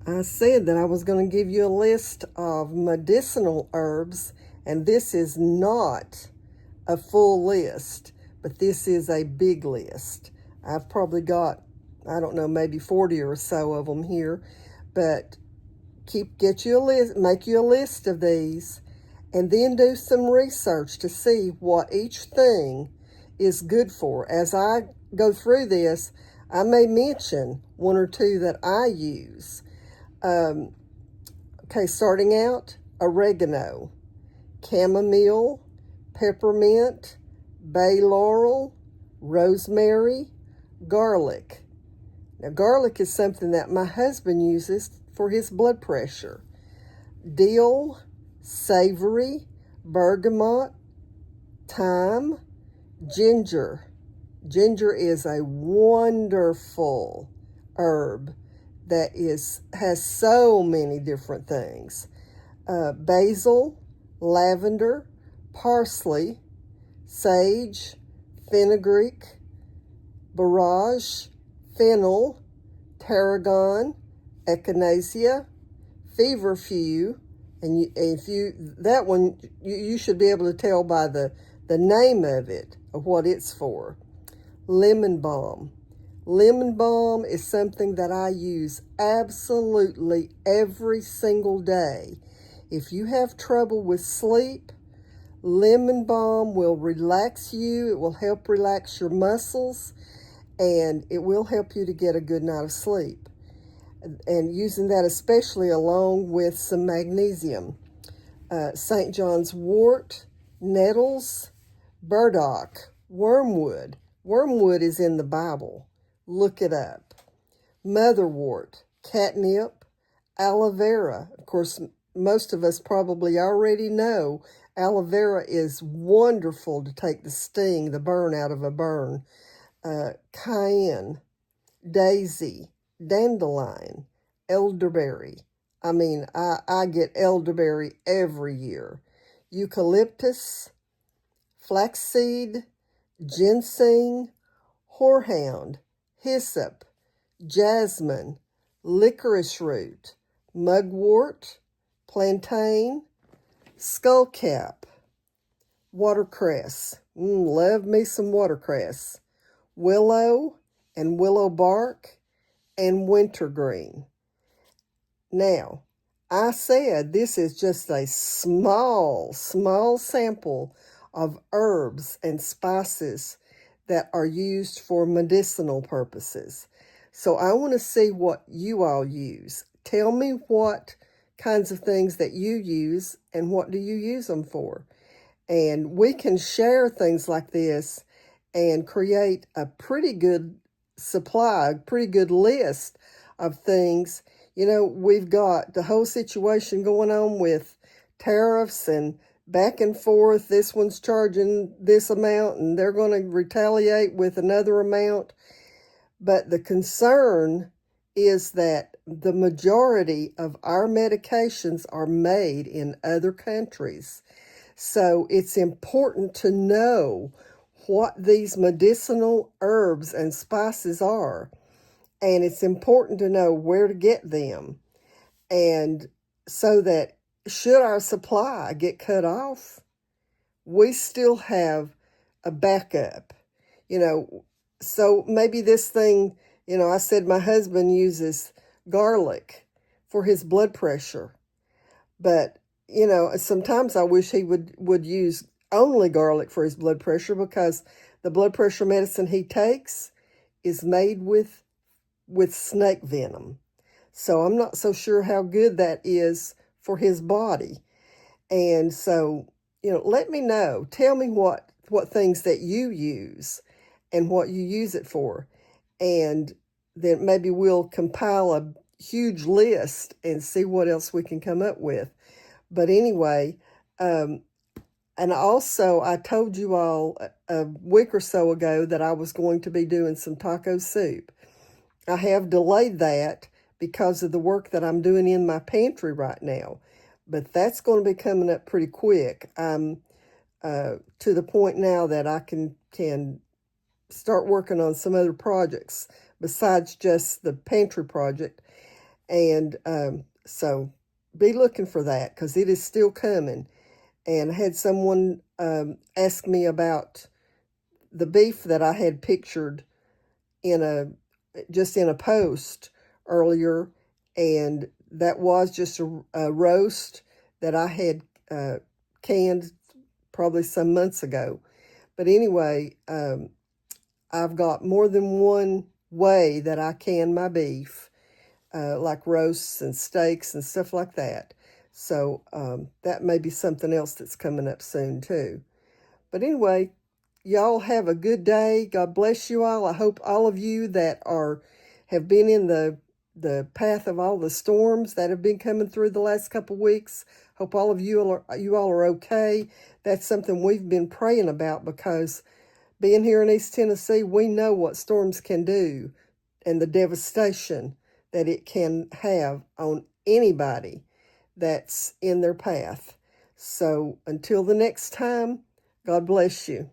I said that I was going to give you a list of medicinal herbs, and this is not a full list, but this is a big list. I've probably got, I don't know, maybe 40 or so of them here, but get you a list, make you a list of these, and then do some research to see what each thing is good for. As I go through this, I may mention one or two that I use. Okay, starting out, oregano, chamomile, peppermint, bay laurel, rosemary, garlic. Now, garlic is something that my husband uses for his blood pressure. Dill, savory, bergamot, thyme, ginger. Ginger is a wonderful herb that has so many different things. Basil, lavender, parsley, sage, fenugreek, borage, fennel, tarragon, echinacea, feverfew, and that one you should be able to tell by the name of it, of what it's for. Lemon balm. Lemon balm is something that I use absolutely every single day. If you have trouble with sleep, lemon balm will relax you. It will help relax your muscles, and it will help you to get a good night of sleep. And using that especially along with some magnesium. St. John's wort, nettles, burdock, wormwood. Wormwood is in the Bible. Look it up. Motherwort, catnip, aloe vera. Of course, most of us probably already know aloe vera is wonderful to take the sting, the burn out of a burn. Cayenne, daisy, dandelion, elderberry. I get elderberry every year. Eucalyptus, flaxseed, ginseng, horehound, hyssop, jasmine, licorice root, mugwort, plantain, skullcap, watercress. Love me some watercress. Willow and willow bark and wintergreen. Now, I said this is just a small sample of herbs and spices that are used for medicinal purposes. So I want to see what you all use. Tell me what kinds of things that you use and what do you use them for. And we can share things like this and create a pretty good supply, a pretty good list of things. You know, we've got the whole situation going on with tariffs and back and forth. This one's charging this amount and they're going to retaliate with another amount. But the concern is that the majority of our medications are made in other countries. So it's important to know what these medicinal herbs and spices are. And it's important to know where to get them. And so that should our supply get cut off, we still have a backup. So maybe this thing, I said my husband uses garlic for his blood pressure. But, sometimes I wish he would use only garlic for his blood pressure, because the blood pressure medicine he takes is made with snake venom. So I'm not so sure how good that is for his body. And so, let me know. Tell me what things that you use and what you use it for. And then maybe we'll compile a huge list and see what else we can come up with. But anyway, and also I told you all a week or so ago that I was going to be doing some taco soup. I have delayed that because of the work that I'm doing in my pantry right now. But that's going to be coming up pretty quick. I'm to the point now that I can start working on some other projects besides just the pantry project. And so be looking for that because it is still coming. And I had someone ask me about the beef that I had pictured in a post earlier, and that was just a roast that I had canned probably some months ago. But anyway, I've got more than one way that I can my beef, like roasts and steaks and stuff like that. So that may be something else that's coming up soon too. But anyway, y'all have a good day. God bless you all. I hope all of you that have been in the path of all the storms that have been coming through the last couple of weeks. Hope all of you all are okay. That's something we've been praying about because being here in East Tennessee, we know what storms can do and the devastation that it can have on anybody that's in their path. So until the next time, God bless you.